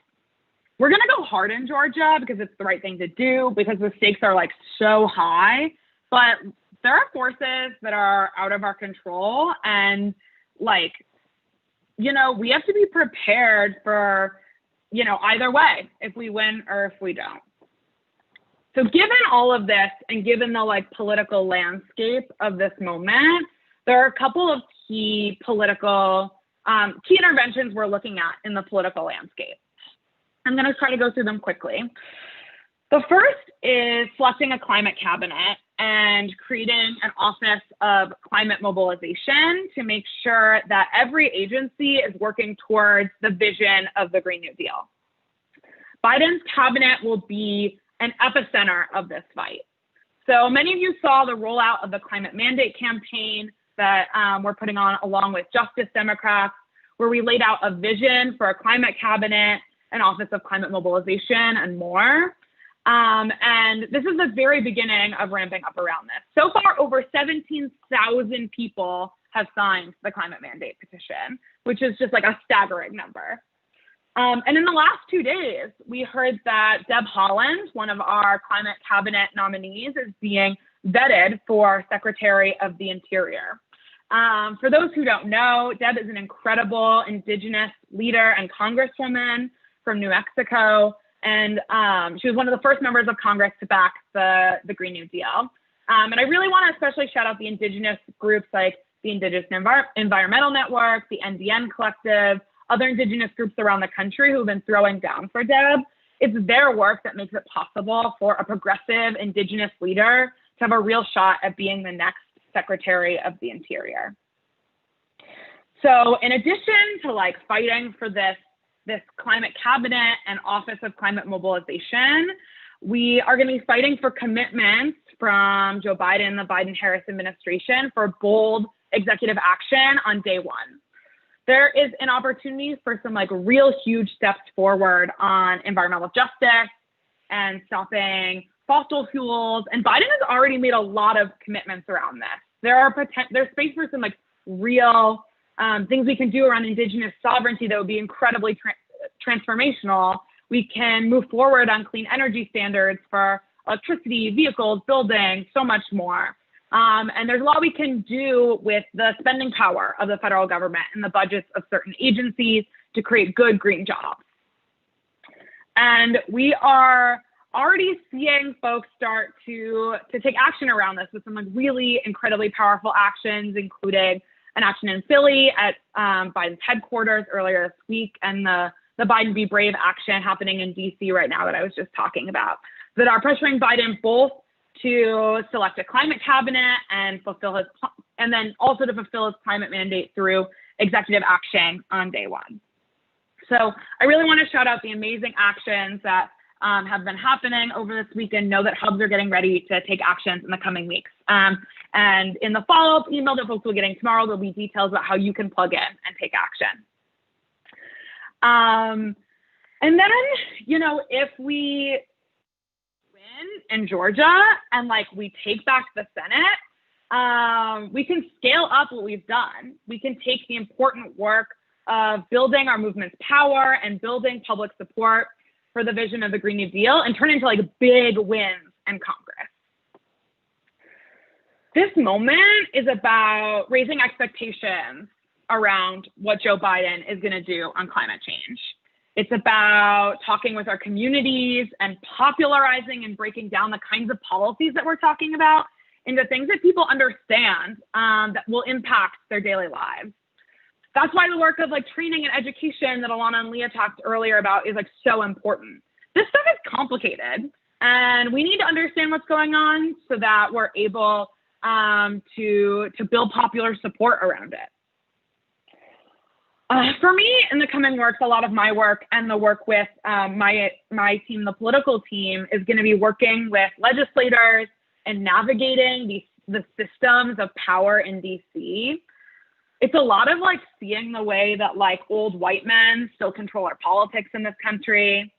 We're going to go hard in Georgia because it's the right thing to do, because the stakes are like so high, but there are forces that are out of our control, and like, you know, we have to be prepared for, you know, either way, if we win or if we don't. So given all of this, and given the like political landscape of this moment, there are a couple of key interventions we're looking at in the political landscape. I'm going to try to go through them quickly. The first is selecting a climate cabinet and creating an office of climate mobilization to make sure that every agency is working towards the vision of the Green New Deal. Biden's cabinet will be an epicenter of this fight. So many of you saw the rollout of the climate mandate campaign that we're putting on along with Justice Democrats, where we laid out a vision for a climate cabinet, an office of climate mobilization, and more. And this is the very beginning of ramping up around this. So far, over 17,000 people have signed the climate mandate petition, which is just like a staggering number. And in the last 2 days, we heard that Deb Haaland, one of our climate cabinet nominees, is being vetted for Secretary of the Interior. For those who don't know, Deb is an incredible Indigenous leader and congresswoman from New Mexico. And she was one of the first members of Congress to back the Green New Deal. And I really want to especially shout out the Indigenous groups like the Indigenous Environmental Network, the NDN Collective, other Indigenous groups around the country who've been throwing down for Deb. It's their work that makes it possible for a progressive Indigenous leader to have a real shot at being the next Secretary of the Interior. So in addition to like fighting for this climate cabinet and office of climate mobilization, we are going to be fighting for commitments from Joe Biden, the Biden-Harris administration, for bold executive action on day one. There is an opportunity for some like real huge steps forward on environmental justice and stopping fossil fuels. And Biden has already made a lot of commitments around this. There's space for some like real things we can do around Indigenous sovereignty that would be incredibly transformational. We can move forward on clean energy standards for electricity, vehicles, buildings, so much more. And there's a lot we can do with the spending power of the federal government and the budgets of certain agencies to create good green jobs. And we are already seeing folks start to take action around this with some like really incredibly powerful actions, including an action in Philly at Biden's headquarters earlier this week, and the Biden Be Brave action happening in DC right now that I was just talking about, that are pressuring Biden both to select a climate cabinet and then also to fulfill his climate mandate through executive action on day one. So I really want to shout out the amazing actions that have been happening over this weekend. Know that hubs are getting ready to take actions in the coming weeks. And in the follow-up email that folks will be getting tomorrow, there'll be details about how you can plug in and take action. And then, you know, if we win in Georgia and like we take back the Senate, we can scale up what we've done. We can take the important work of building our movement's power and building public support for the vision of the Green New Deal and turn into like big wins in Congress. This moment is about raising expectations around what Joe Biden is going to do on climate change. It's about talking with our communities and popularizing and breaking down the kinds of policies that we're talking about into things that people understand that will impact their daily lives. That's why the work of like training and education that Alana and Leah talked earlier about is like so important. This stuff is complicated and we need to understand what's going on so that we're able to build popular support around it. For me, in the coming works, a lot of my work and the work with my team, the political team, is going to be working with legislators and navigating the systems of power in DC. It's a lot of like seeing the way that like old white men still control our politics in this country,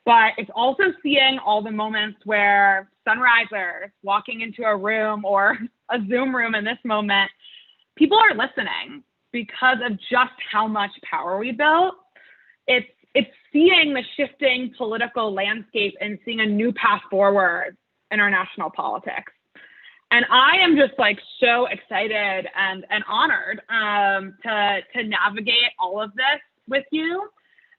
but it's also seeing all the moments where sunrisers walking into a room or a Zoom room in this moment, people are listening because of just how much power we built. It's seeing the shifting political landscape and seeing a new path forward in our national politics. And I am just like so excited and honored to navigate all of this with you.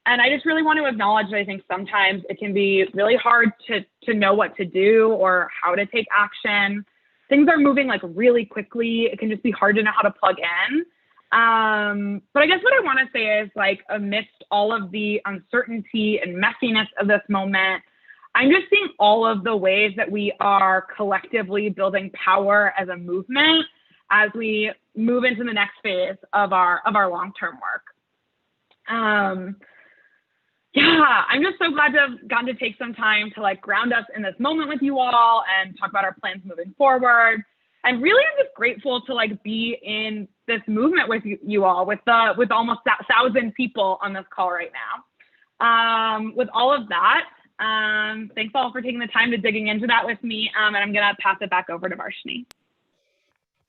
And I just really want to acknowledge that I think sometimes it can be really hard to know what to do or how to take action. Things are moving like really quickly. It can just be hard to know how to plug in. But I guess what I want to say is like amidst all of the uncertainty and messiness of this moment, I'm just seeing all of the ways that we are collectively building power as a movement as we move into the next phase of our long-term work. Yeah, I'm just so glad to have gotten to take some time to like ground us in this moment with you all and talk about our plans moving forward. And really, I'm just grateful to like be in this movement with you all, with almost 1,000 people on this call right now. With all of that, thanks all for taking the time to digging into that with me. And I'm gonna pass it back over to Varshini.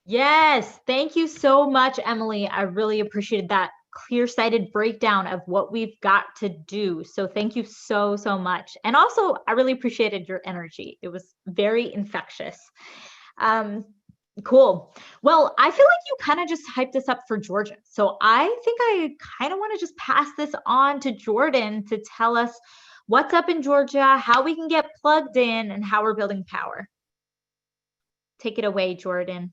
Yes, thank you so much, Emily. I really appreciated that clear-sighted breakdown of what we've got to do. So thank you so much. And also, I really appreciated your energy. It was very infectious. Cool. Well, I feel like you kind of just hyped us up for Georgia. So I think I kind of want to just pass this on to Jordan to tell us what's up in Georgia, how we can get plugged in, and how we're building power. Take it away, Jordan.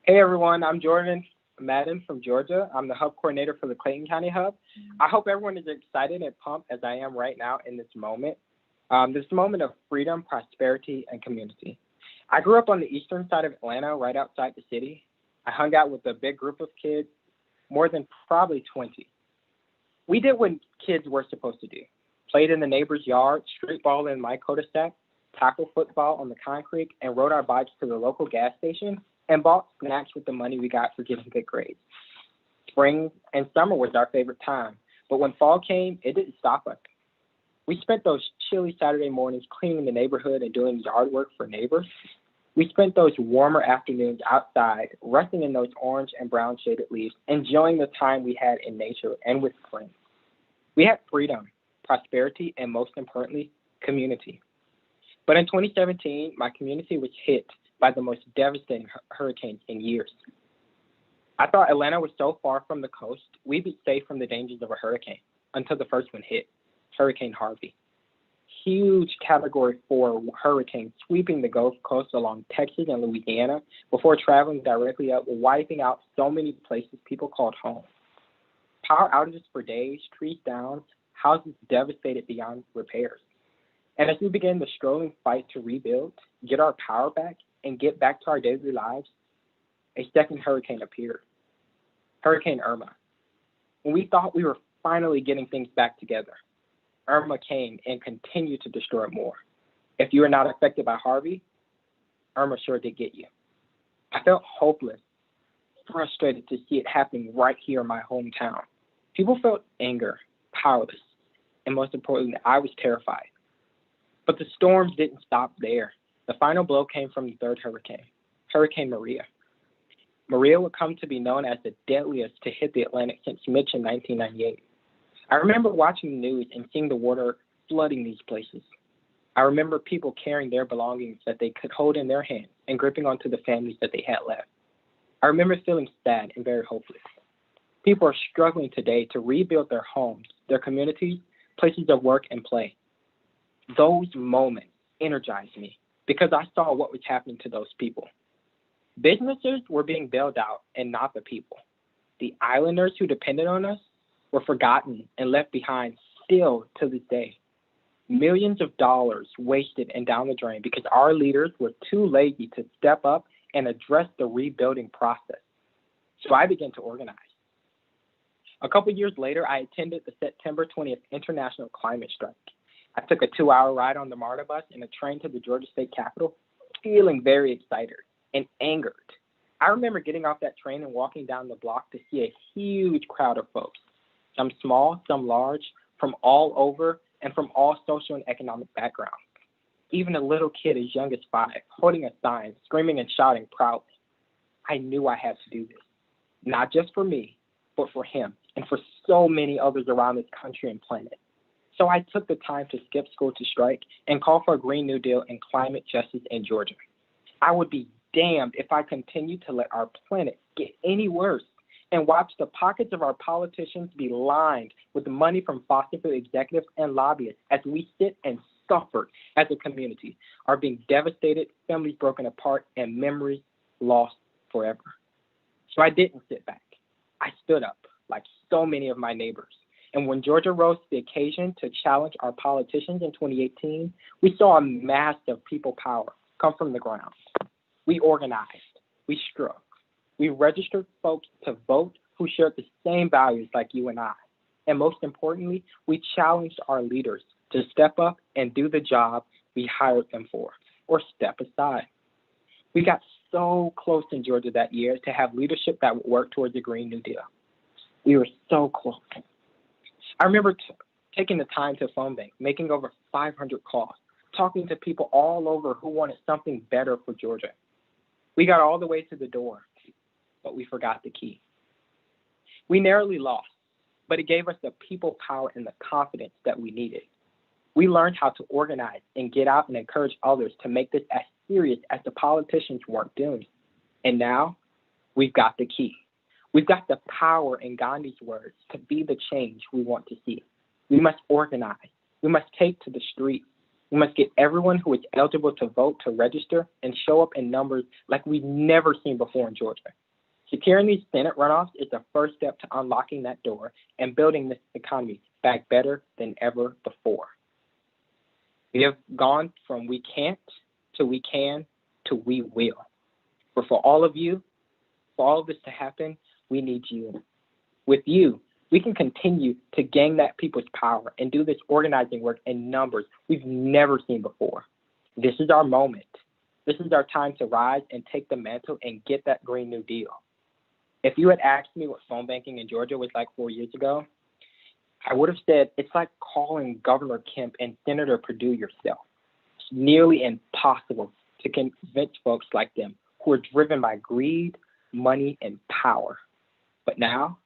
Hey everyone, I'm Jordan Madden from Georgia. I'm the hub coordinator for the Clayton County Hub. I hope everyone is excited and pumped as I am right now in this moment of freedom, prosperity, and community. I grew up on the eastern side of Atlanta, right outside the city. I hung out with a big group of kids, more than probably 20. We did what kids were supposed to do. Played in the neighbor's yard, street ball in my cul-de-sac, tackle football on the concrete, and rode our bikes to the local gas station and bought snacks with the money we got for getting good grades. Spring and summer was our favorite time, but when fall came, it didn't stop us. We spent those chilly Saturday mornings cleaning the neighborhood and doing yard work for neighbors. We spent those warmer afternoons outside, resting in those orange and brown shaded leaves, enjoying the time we had in nature and with friends. We had freedom, prosperity, and most importantly, community. But in 2017, my community was hit by the most devastating hurricanes in years. I thought Atlanta was so far from the coast, we'd be safe from the dangers of a hurricane until the first one hit, Hurricane Harvey. Huge Category 4 hurricane sweeping the Gulf Coast along Texas and Louisiana before traveling directly up, wiping out so many places people called home. Power outages for days, trees down, houses devastated beyond repairs. And as we began the struggling fight to rebuild, get our power back, and get back to our daily lives, a second hurricane appeared, Hurricane Irma. When we thought we were finally getting things back together, Irma came and continued to destroy more. If you were not affected by Harvey, Irma sure did get you. I felt hopeless, frustrated to see it happening right here in my hometown. People felt anger, powerless, and most importantly, I was terrified. But the storms didn't stop there. The final blow came from the third hurricane, Hurricane Maria. Maria would come to be known as the deadliest to hit the Atlantic since Mitch in 1998. I remember watching the news and seeing the water flooding these places. I remember people carrying their belongings that they could hold in their hands and gripping onto the families that they had left. I remember feeling sad and very hopeless. People are struggling today to rebuild their homes, their communities, places of work and play. Those moments energized me because I saw what was happening to those people. Businesses were being bailed out and not the people. The islanders who depended on us were forgotten and left behind still to this day. Millions of dollars wasted and down the drain because our leaders were too lazy to step up and address the rebuilding process. So I began to organize. A couple years later, I attended the September 20th International Climate Strike. I took a 2-hour ride on the MARTA bus and a train to the Georgia State Capitol, feeling very excited and angered. I remember getting off that train and walking down the block to see a huge crowd of folks, some small, some large, from all over and from all social and economic backgrounds. Even a little kid as young as 5, holding a sign, screaming and shouting proudly. I knew I had to do this, not just for me, but for him and for so many others around this country and planet. So I took the time to skip school to strike and call for a Green New Deal and climate justice in Georgia. I would be damned if I continued to let our planet get any worse and watch the pockets of our politicians be lined with money from fossil fuel executives and lobbyists as we sit and suffer as a community, are being devastated, families broken apart, and memories lost forever. So I didn't sit back. I stood up like so many of my neighbors. And when Georgia rose to the occasion to challenge our politicians in 2018, we saw a mass of people power come from the ground. We organized, we struck, we registered folks to vote who shared the same values like you and I. And most importantly, we challenged our leaders to step up and do the job we hired them for, or step aside. We got so close in Georgia that year to have leadership that would work towards a Green New Deal. We were so close. I remember taking the time to phone bank, making over 500 calls, talking to people all over who wanted something better for Georgia. We got all the way to the door, but we forgot the key. We narrowly lost, but it gave us the people power and the confidence that we needed. We learned how to organize and get out and encourage others to make this as serious as the politicians weren't doing. And now we've got the key. We've got the power in Gandhi's words to be the change we want to see. We must organize. We must take to the streets. We must get everyone who is eligible to vote to register and show up in numbers like we've never seen before in Georgia. Securing these Senate runoffs is the first step to unlocking that door and building this economy back better than ever before. We have gone from we can't to we can to we will. But for all of you, for all of this to happen, we need you. With you, we can continue to gain that people's power and do this organizing work in numbers we've never seen before. This is our moment. This is our time to rise and take the mantle and get that Green New Deal. If you had asked me what phone banking in Georgia was like 4 years ago, I would have said it's like calling Governor Kemp and Senator Perdue yourself. It's nearly impossible to convince folks like them who are driven by greed, money, and power. But now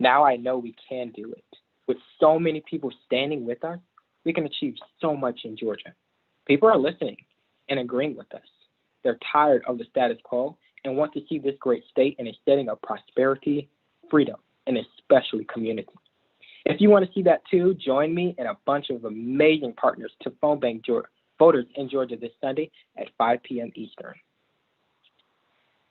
I know we can do it. With so many people standing with us, we can achieve so much in Georgia. People are listening and agreeing with us. They're tired of the status quo and want to see this great state in a setting of prosperity, freedom, and especially community. If you want to see that too, join me and a bunch of amazing partners to phone bank voters in Georgia this Sunday at 5 p.m. Eastern.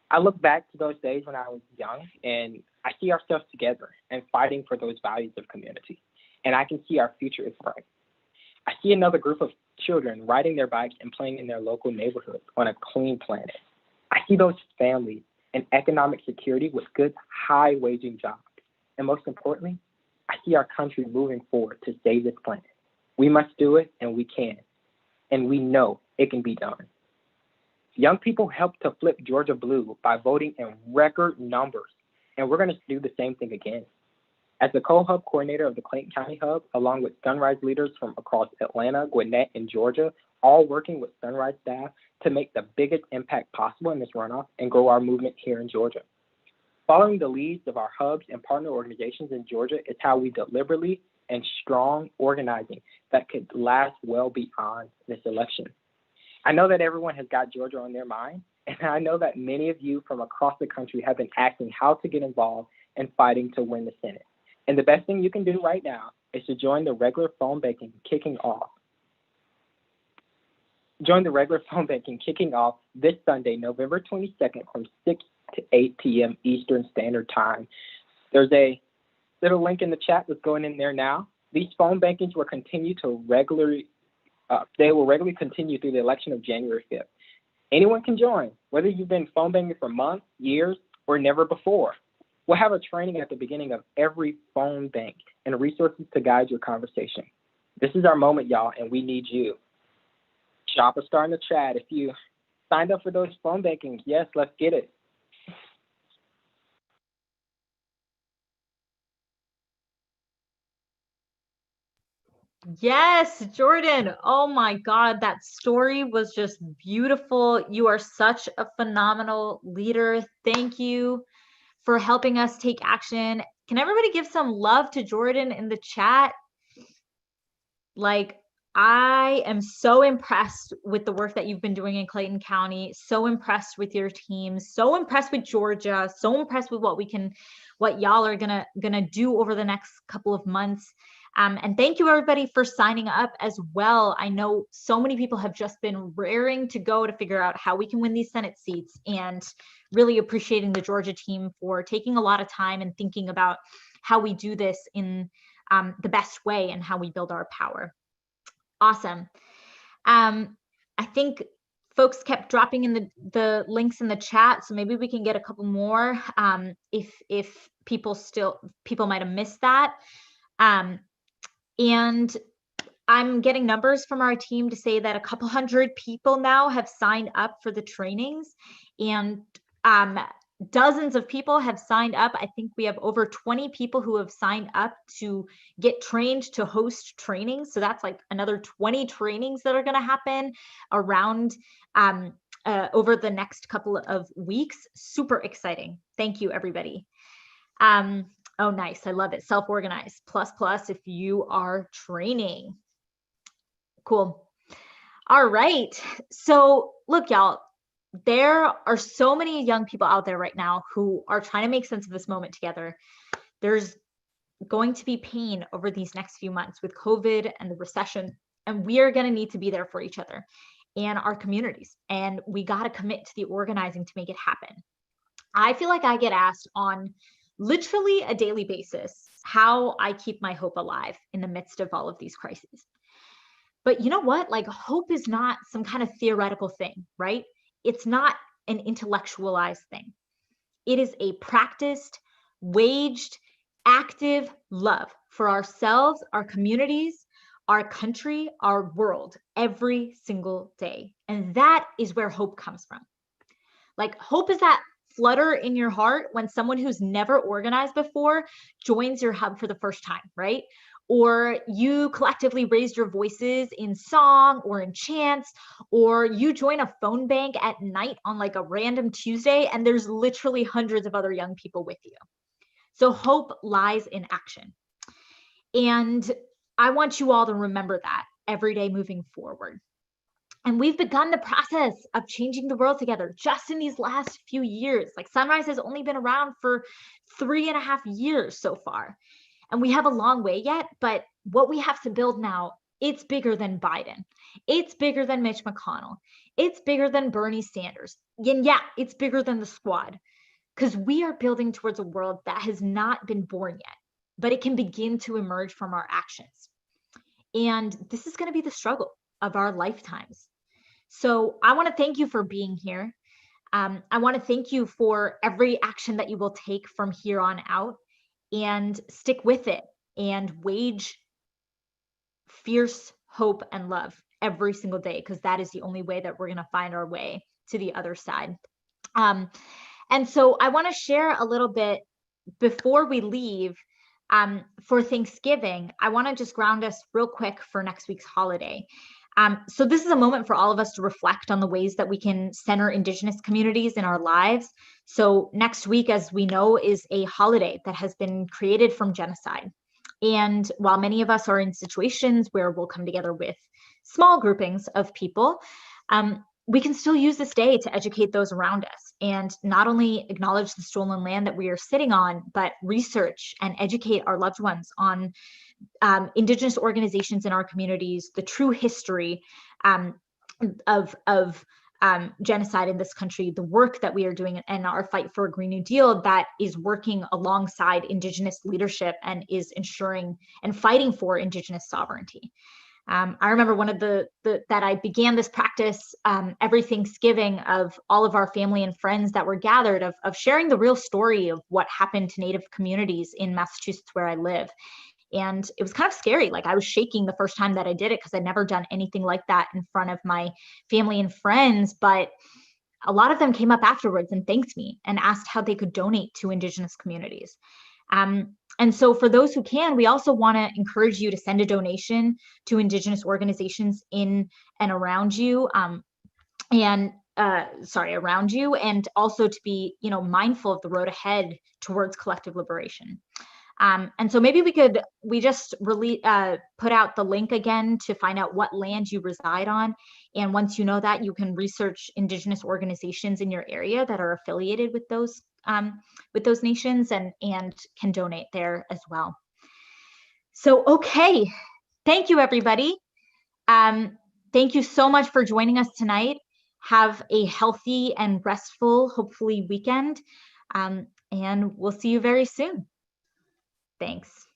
I look back to those days when I was young and I see ourselves together and fighting for those values of community. And I can see our future is bright. I see another group of children riding their bikes and playing in their local neighborhood on a clean planet. I see those families and economic security with good, high-waging jobs. And most importantly, I see our country moving forward to save this planet. We must do it, and we can. And we know it can be done. Young people helped to flip Georgia blue by voting in record numbers, and we're going to do the same thing again. As the co-hub coordinator of the Clayton County Hub, along with Sunrise leaders from across Atlanta, Gwinnett, and Georgia, all working with Sunrise staff to make the biggest impact possible in this runoff and grow our movement here in Georgia. Following the leads of our hubs and partner organizations in Georgia is how we deliberately and strong organizing that could last well beyond this election. I know that everyone has got Georgia on their mind, and I know that many of you from across the country have been asking how to get involved in fighting to win the Senate. And the best thing you can do right now is to join the regular phone banking kicking off. Join the regular phone banking kicking off this Sunday, November 22nd from 6 to 8 p.m. Eastern Standard Time. There's a little link in the chat that's going in there now. These phone bankings will continue to regularly continue through the election of January 5th. Anyone can join, whether you've been phone banking for months, years, or never before. We'll have a training at the beginning of every phone bank and resources to guide your conversation. This is our moment, y'all, and we need you. Drop a star in the chat if you signed up for those phone bankings. Yes, let's get it. Yes, Jordan. Oh my God, that story was just beautiful. You are such a phenomenal leader. Thank you for helping us take action. Can everybody give some love to Jordan in the chat? Like, I am so impressed with the work that you've been doing in Clayton County, so impressed with your team, so impressed with Georgia, so impressed with what y'all are gonna do over the next couple of months. And thank you everybody for signing up as well. I know so many people have just been raring to go to figure out how we can win these Senate seats, and really appreciating the Georgia team for taking a lot of time and thinking about how we do this in the best way and how we build our power. Awesome. I think folks kept dropping in the links in the chat, so maybe we can get a couple more if people might have missed that. And I'm getting numbers from our team to say that a couple hundred people now have signed up for the trainings, and dozens of people have signed up. I think we have over 20 people who have signed up to get trained to host trainings. So that's like another 20 trainings that are going to happen around over the next couple of weeks. Super exciting. Thank you, everybody. Oh, nice. I love it. Self-organized plus if you are training. Cool. All right. So look, y'all, there are so many young people out there right now who are trying to make sense of this moment together. There's going to be pain over these next few months with COVID and the recession, and we are going to need to be there for each other and our communities. And we got to commit to the organizing to make it happen. I feel like I get asked on literally a daily basis how I keep my hope alive in the midst of all of these crises. But you know what? Like, hope is not some kind of theoretical thing, right? It's not an intellectualized thing. It is a practiced, waged, active love for ourselves, our communities, our country, our world, every single day. And that is where hope comes from. Like, hope is that flutter in your heart when someone who's never organized before joins your hub for the first time, right? Or you collectively raised your voices in song or in chants, or you join a phone bank at night on like a random Tuesday, and there's literally hundreds of other young people with you. So hope lies in action. And I want you all to remember that every day moving forward. And we've begun the process of changing the world together just in these last few years. Like, Sunrise has only been around for 3.5 years so far. And we have a long way yet, but what we have to build now, it's bigger than Biden. It's bigger than Mitch McConnell. It's bigger than Bernie Sanders. And yeah, it's bigger than the squad, because we are building towards a world that has not been born yet, but it can begin to emerge from our actions. And this is going to be the struggle of our lifetimes. So I want to thank you for being here. I want to thank you for every action that you will take from here on out, and stick with it and wage fierce hope and love every single day, because that is the only way that we're going to find our way to the other side. And so I want to share a little bit before we leave. For Thanksgiving, I want to just ground us real quick for next week's holiday. So this is a moment for all of us to reflect on the ways that we can center Indigenous communities in our lives. So next week, as we know, is a holiday that has been created from genocide. And while many of us are in situations where we'll come together with small groupings of people, we can still use this day to educate those around us and not only acknowledge the stolen land that we are sitting on, but research and educate our loved ones on Indigenous organizations in our communities, the true history of genocide in this country, the work that we are doing, and our fight for a Green New Deal that is working alongside Indigenous leadership and is ensuring and fighting for Indigenous sovereignty. I remember one of that I began this practice every Thanksgiving of all of our family and friends that were gathered of sharing the real story of what happened to Native communities in Massachusetts where I live. And it was kind of scary. Like I was shaking the first time that I did it because I'd never done anything like that in front of my family and friends. But a lot of them came up afterwards and thanked me and asked how they could donate to Indigenous communities. And so for those who can, we also want to encourage you to send a donation to Indigenous organizations in and around you, around you, and also to be, mindful of the road ahead towards collective liberation. And so maybe we just really put out the link again to find out what land you reside on. And once you know that, you can research Indigenous organizations in your area that are affiliated with those nations and can donate there as well. So, okay. Thank you, everybody. Thank you so much for joining us tonight. Have a healthy and restful, hopefully, weekend. And we'll see you very soon. Thanks.